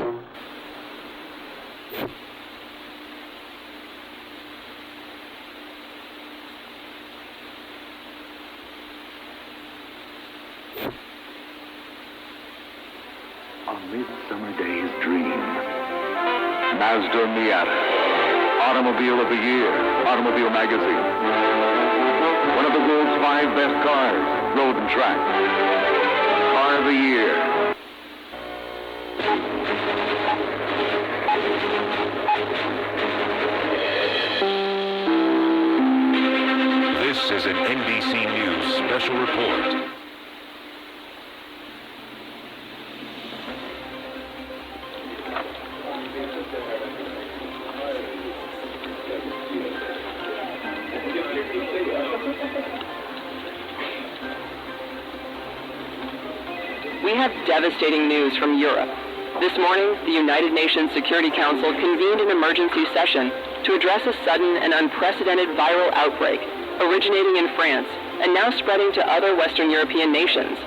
A midsummer day's dream. Mazda Miata. Automobile of the Year. Automobile Magazine. One of the world's 5 best cars. Road and track. Car of the Year. This is an NBC News special report. We have devastating news from Europe. This morning, the United Nations Security Council convened an emergency session to address a sudden and unprecedented viral outbreak originating in France and now spreading to other Western European nations.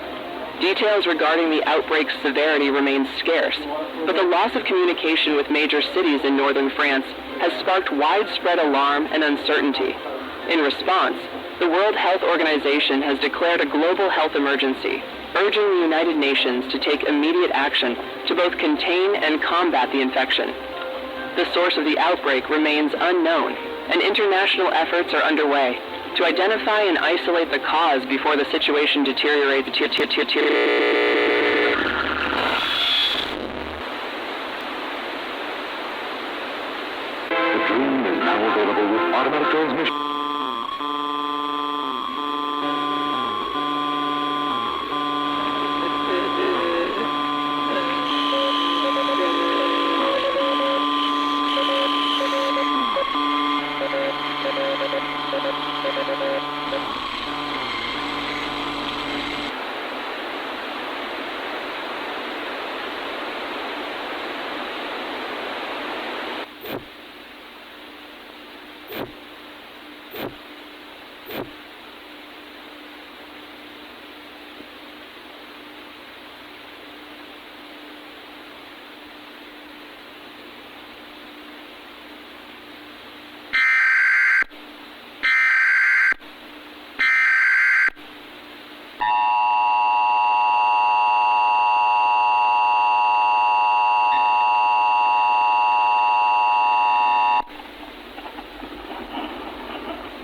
Details regarding the outbreak's severity remain scarce, but the loss of communication with major cities in northern France has sparked widespread alarm and uncertainty. In response, the World Health Organization has declared a global health emergency, urging the United Nations to take immediate action to both contain and combat the infection. The source of the outbreak remains unknown, and international efforts are underway to identify and isolate the cause before the situation deteriorates. The Dream is now available with automatic transmission.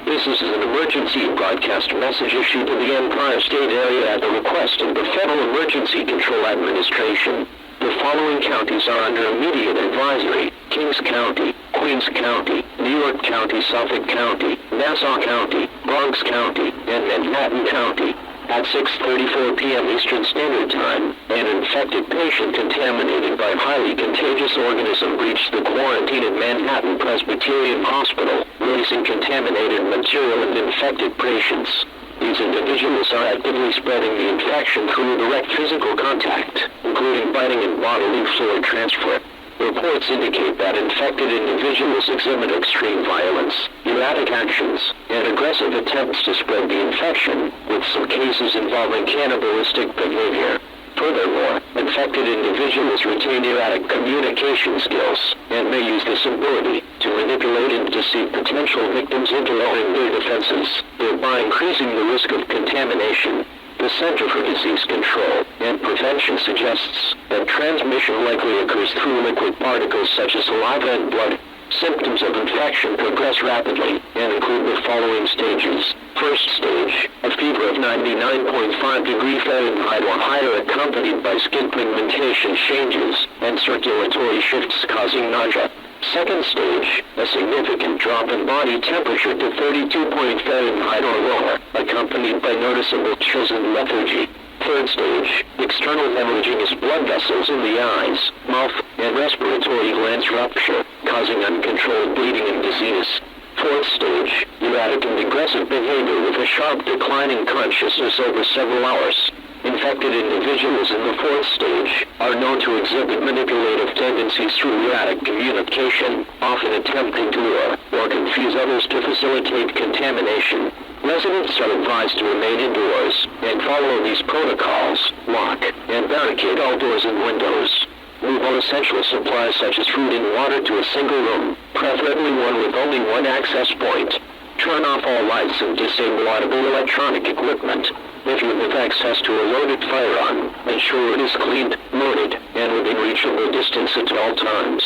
This is an emergency broadcast message issued to the Empire State area at the request of the Federal Emergency Control Administration. The following counties are under immediate advisory: Kings County, Queens County, New York County, Suffolk County, Nassau County, Bronx County, and Manhattan County. At 6:34 p.m. Eastern Standard Time, an infected patient contaminated by highly contagious organism breached the quarantine at Manhattan Presbyterian Hospital, releasing contaminated material and infected patients. These individuals are actively spreading the infection through direct physical contact, including biting and bodily fluid transfer. Reports indicate that infected individuals exhibit extreme violence, erratic actions, and aggressive attempts to spread the infection, with some cases involving cannibalistic behavior. Furthermore, infected individuals retain erratic communication skills and may use this ability to manipulate and deceive potential victims into lowering their defenses, thereby increasing the risk of contamination. The Center for Disease Control and Prevention suggests that transmission likely occurs through liquid particles such as saliva and blood. Symptoms of infection progress rapidly and include the following stages. First stage, a fever of 99.5 degrees Fahrenheit or higher accompanied by skin pigmentation changes and circulatory shifts causing nausea. Second stage, a significant drop in body temperature to 32 Fahrenheit or lower, accompanied by noticeable chills and lethargy. Third stage, external hemorrhaginous blood vessels in the eyes, mouth, and respiratory glands rupture, causing uncontrolled bleeding and disease. Fourth stage, erratic and aggressive behavior with a sharp decline in consciousness over several hours. Infected individuals in the fourth stage are known to exhibit manipulative tendencies through erratic communication, often attempting to lure or confuse others to facilitate contamination. Residents are advised to remain indoors and follow these protocols, lock and barricade all doors and windows. Move all essential supplies such as food and water to a single room, preferably one with only one access point. Turn off all lights and disable audible electronic equipment. If you have access to a loaded firearm, ensure it is cleaned, loaded, and within reachable distance at all times.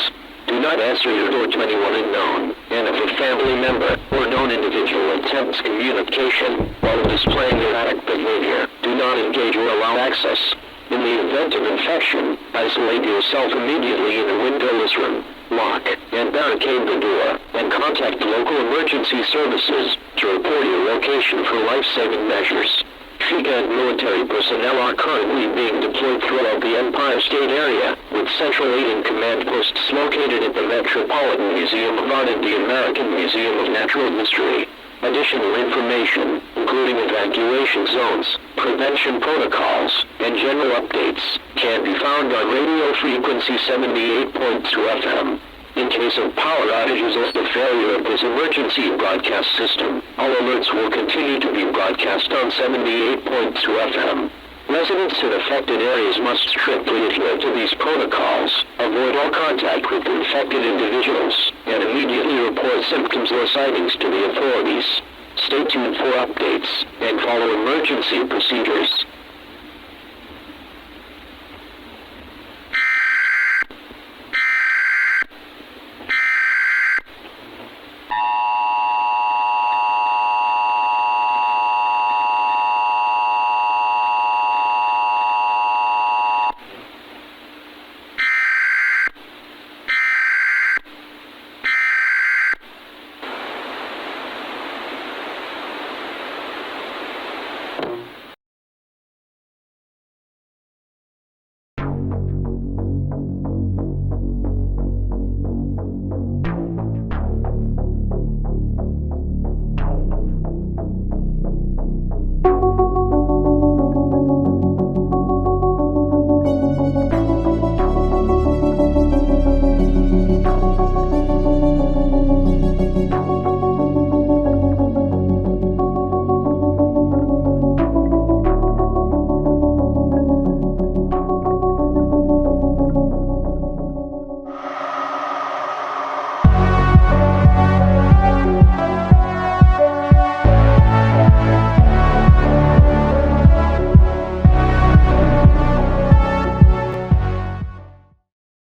Do not answer your door to anyone unknown, and if a family member or known individual attempts communication while displaying erratic behavior, do not engage or allow access. In the event of infection, isolate yourself immediately in a windowless room. Lock and barricade the door, and contact local emergency services to report your location for life-saving measures. FICA and military personnel are currently being deployed throughout the Empire State area, with central aid and command posts located at the Metropolitan Museum of Art and the American Museum of Natural History. Additional information, including evacuation zones, prevention protocols, and general updates, can be found on radio frequency 78.2 FM. In case of power outages or the failure of this emergency broadcast system, all alerts will continue to be broadcast on 78.2 FM. Residents in affected areas must strictly adhere to these protocols, avoid all contact with infected individuals, and immediately report symptoms or sightings to the authorities. Stay tuned for updates and follow emergency procedures.